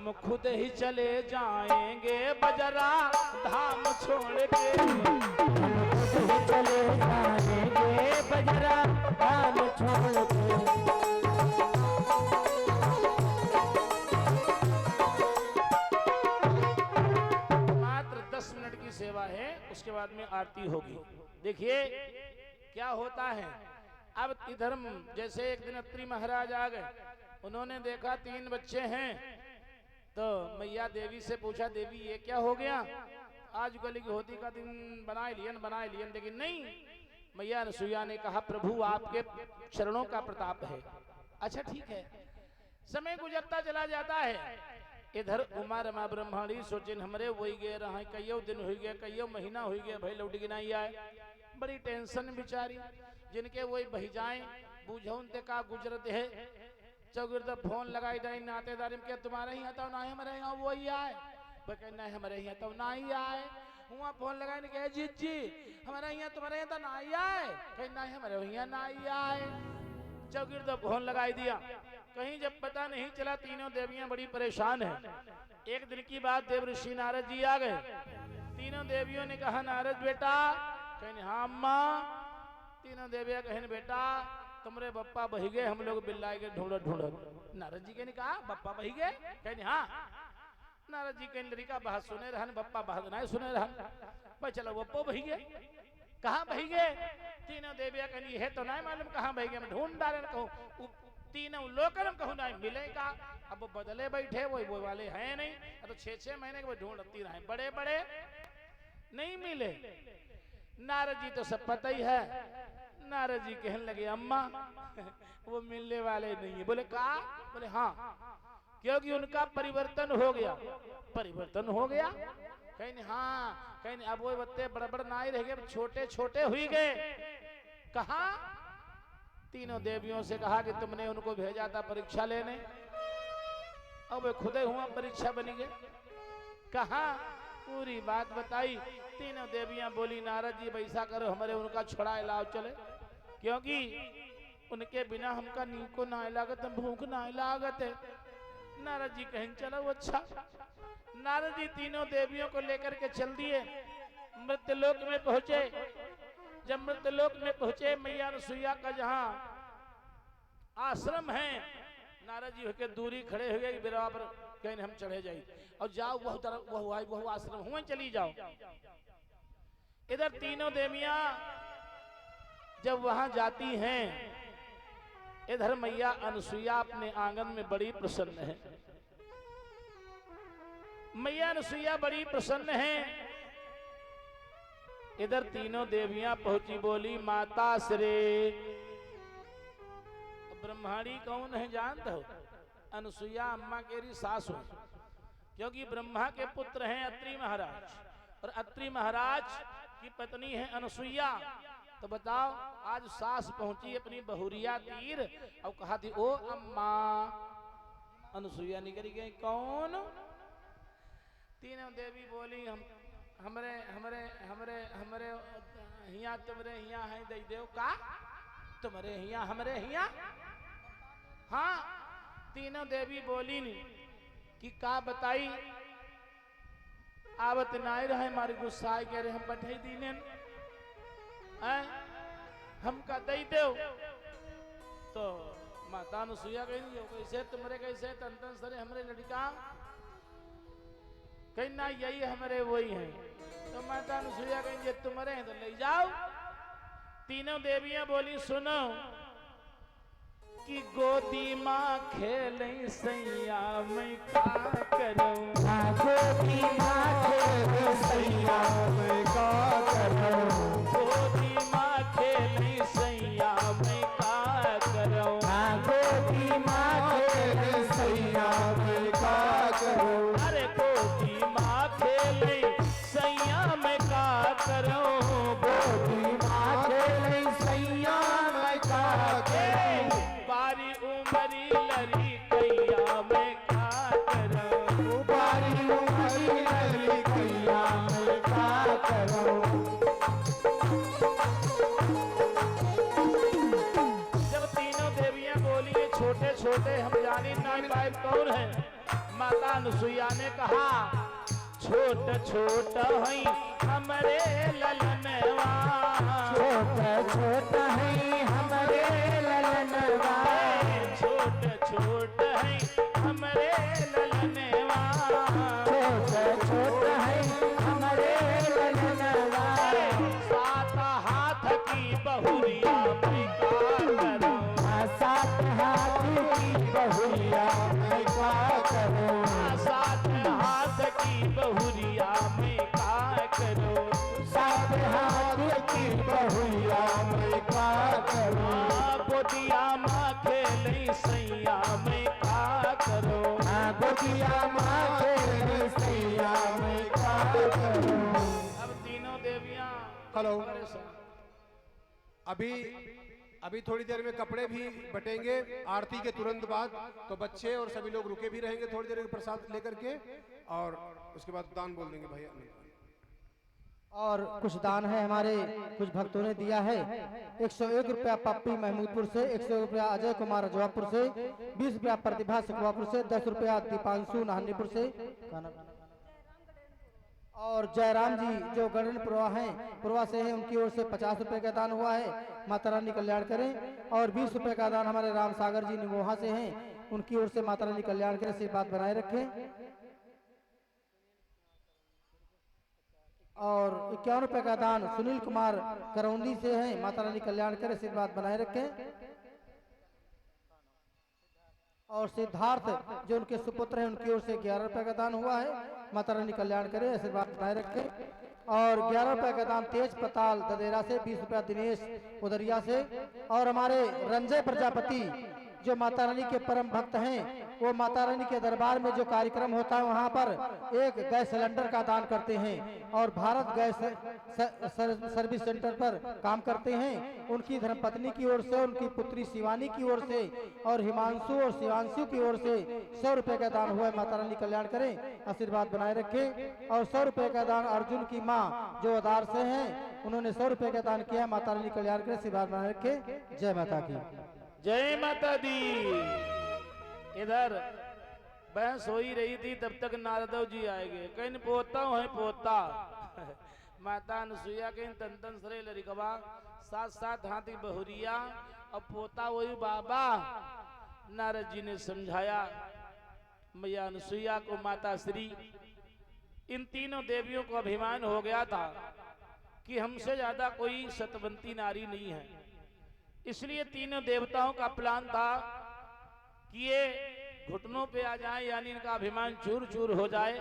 हम खुद ही चले जाएंगे बजरा धाम छोड़ के। हम खुद ही चले जाएंगे बजरा धाम छोड़ के। मात्र 10 मिनट की सेवा है, उसके बाद में आरती होगी। देखिए क्या होता है। अब इधर जैसे एक दिन अत्रि महाराज आ गए, उन्होंने देखा 3 बच्चे हैं, तो मैया देवी से पूछा, देवी ये क्या हो गया? आज गली की होती का दिन बनाए लियन, लेकिन नहीं। मैया अनसुईया ने कहा, प्रभु आपके चरणों का प्रताप है। अच्छा ठीक है। समय गुजरता चला जाता है। इधर उमा रमा ब्रह्माणी सोचिन हमरे वही गए रहा, कईयों दिन हो गए, कईयों महीना हो गया, भाई लौट के नहीं आए। बड़ी टेंशन बिचारी, जिनके वही बही जाए बुझौन ते का गुजरत है। चौगिरदा फोन लगाई दाई नातेदारी में, क्या तुम्हारे यहाँ तो ना हमारे यहाँ वही आए? कहना है हमारे यहाँ तो ना ही आए। हुआ फोन लगाए ने कहे, जी हमारे यहाँ तुम्हारे यहाँ तो ना ही आए? कहना है हमारे यहाँ ना ही आए। चौगिरदा फोन लगाई दिया, कहीं जब पता नहीं चला। तीनों देवियां बड़ी परेशान है। एक दिन की बात, देव ऋषि नारद जी आ गए। तीनों देवियों ने कहा, नारद बेटा। कहने हाँ अम्मा। तीनों देवियां कहने, बेटा तुम्हारे बप्पा बही गए, हम लोग बिल्लाई के ढूंढत ढूंढत। नारद जी ने कहा, बप्पा बही गए? कहने हाँ। नारद जी के लड़का बात सुने रहन, बप्पा बात नहीं सुने रहन। भाई चलो बप्पो बही गए, कहाँ बही गए? तीनों देवियां कहनी है तो नहीं मालूम कहाँ बही गए, मैं ढूंढ डाले कहूँ। तीनों लोकन कहूँ नहीं मिलेगा। अब वो बदले बैठे, वो वाले हैं नहीं। तो 6-6 महीने के ढूंढती रहे, बड़े बड़े नहीं मिले। नारद जी तो सब पता ही है। नारद जी कहने लगे, अम्मा वो मिलने वाले नहीं है। बोले का? बोले हाँ, क्योंकि उनका परिवर्तन हो गया। परिवर्तन हो गया? कहीं हाँ, कहीं अब वो बत्ते बड़बड़ ना ही रह गए, छोटे छोटे हुई गए। कहा? तीनों देवियों से कहा कि तुमने उनको भेजा था परीक्षा लेने, अब वे खुदे हुआ परीक्षा बनी गए। कहा? पूरी बात बताई। तीनों देवियां बोली, नारद जी वैसा करो, हमारे उनका छुड़ाए लाओ चले, क्योंकि उनके बिना हमका नींद को ना लागत, भूख ना लागत है। नारद जी कहें चलो अच्छा। नारद जी तीनों देवियों को लेकर के चल दिए, मृत्युलोक में पहुंचे। जब मृत्युलोक में पहुंचे, मैया अनसुईया का जहां आश्रम है, नारद जी होकर दूरी खड़े हुए बराबर कहीं हम चढ़े जाइए और जाओ वह तरफ वह आश्रम हुए चली जाओ। इधर तीनों देवियां जब वहां जाती हैं, इधर मैया अनसुईया अपने आंगन में बड़ी प्रसन्न है। मैया अनसुईया बड़ी प्रसन्न है। इधर तीनों देवियां पहुंची, बोली माता श्री। ब्रह्माणी कौन है जानते हो? अनसुईया अम्मा केरी सास हो, क्योंकि ब्रह्मा के पुत्र हैं अत्रि महाराज, और अत्रि महाराज की पत्नी है अनसुईया। तो बताओ, आज सास पहुंची अपनी बहुरिया तीर और कहा थी, ओ अम्मा। अनसुईया निकली गई, कौन? तीनों देवी बोली, हमरे हमरे हमरे हमरे हिया तुमरे हिया है दे देव का? तुम्हारे हिया हमरे हिया? हाँ। तीनों देवी बोली कि का बताई, आवत नाई रहे हमारे गुस्सा कह रहे, हम बैठे दीने हमका दे दो। तो माता अनसुईया कही, कैसे तुम्हारे कैसे तन तन सरे हमरे लड़का? कहीं ना यही हमारे वही हैं। तो माता अनसुईया कहीं ये तुम्हारे हैं तो ले जाओ। तीनों देवियां बोली, सुनो कि गोदी माँ खेले सैया मैं का करूं, गोदी माँ खेले सैया मैं का करूं, गोदी माँ खेले सैया मैं का करूं, गोदी माँ खेले सैया मैं का करूं। अरे गोदी माँ खेले सैया मैं का करूं, गोदी माँ खेले सैया मैं का करूं, बारी उमरी लरी कैया मैं का करूं, बारी उमरी लरी कैया मैं का करूं। जब तीनों देवियां बोली, छोटे छोटे हम जानी ना पाए कौन है? माता अनुसुईया ने कहा छोट छोट हई हमरे ललनवा, छोट छोट है हमारे ललनवा, छोट छोट हई हमरे ललनवा, छोट छोट है हमारे ललनवा, सात हाथ की बहुरिया मैं का करूं, सात हाथ की बहुरिया मैं क्या करूं, सात हाथ की बहुरिया मैं का करूं, सात हाथ की बहुरिया मैं क्या करूं, बोदिया माँ खेली सैया मैं का करूं, गोदिया माँ खेली सैया मैं क्या करूं। अब तीनों देवियां हेलो। परेशान। अभी अभी थोड़ी देर में कपड़े भी बटेंगे आरती के तुरंत बाद, तो बच्चे और सभी लोग रुके भी रहेंगे थोड़ी देर के प्रसाद लेकर के, और उसके बाद दान बोल देंगे भैया। और कुछ दान है हमारे कुछ भक्तों ने दिया है। 101 रुपया पप्पी महमूदपुर से, 101 रुपया अजय कुमार अजवापुर से, 20 रुपया प्रतिभा सुखवापुर से, 10 रुपया दीपांशु नाहनीपुर से, और जयराम जी जो गणनपुरवा हैं पुरवा से हैं, उनकी ओर से 50 रुपए का दान हुआ है। माता रानी कल्याण करें। और 20 रुपए का दान हमारे राम सागर जी निमोहा से हैं, उनकी ओर से माता रानी कल्याण करें, से बात बनाए रखें। और 51 रुपए का दान सुनील कुमार करौंदी से है, माता रानी कल्याण करे, आशीर्वाद बनाए रखें। और सिद्धार्थ जो उनके सुपुत्र हैं, उनकी ओर से 11 रुपए का दान हुआ है, माता रानी कल्याण करे, आशीर्वाद बनाए रखें। और 11 रुपए का दान तेज पताल ददेरा से, 20 रुपया दिनेश उदरिया से। और हमारे रंजय प्रजापति जो माता रानी के परम भक्त हैं, वो माता रानी के दरबार में जो कार्यक्रम होता है वहाँ पर एक गैस सिलेंडर का दान करते हैं, और भारत गैस सर्विस सेंटर पर काम करते हैं। उनकी धर्मपत्नी की ओर से, उनकी पुत्री शिवानी की ओर से, और हिमांशु और शिवांशु की ओर से 100 रुपए का दान हुआ है। माता रानी कल्याण करें, आशीर्वाद बनाए रखें। और 100 रुपए का दान अर्जुन की माँ जो अदार से हैं, उन्होंने 100 रुपए का दान किया। माता रानी कल्याण करें, आशीर्वाद बनाए रखें। जय माता की। जय माता दी। इधर बहस हो ही रही थी, तब तक नारदव जी आएंगे। कहीं पोता है पोता माता अनुसुईया कहीं तन तन सरे लरिकवा, साथ साथ हाथी बहुरिया, अब पोता वही बाबा। नारद जी ने समझाया मैया अनुसुईया को, माता श्री इन तीनों देवियों को अभिमान हो गया था कि हमसे ज्यादा कोई सतवंती नारी नहीं है। इसलिए तीनों देवताओं का प्लान था कि ये घुटनों पे आ जाए, यानी इनका अभिमान चूर चूर हो जाए,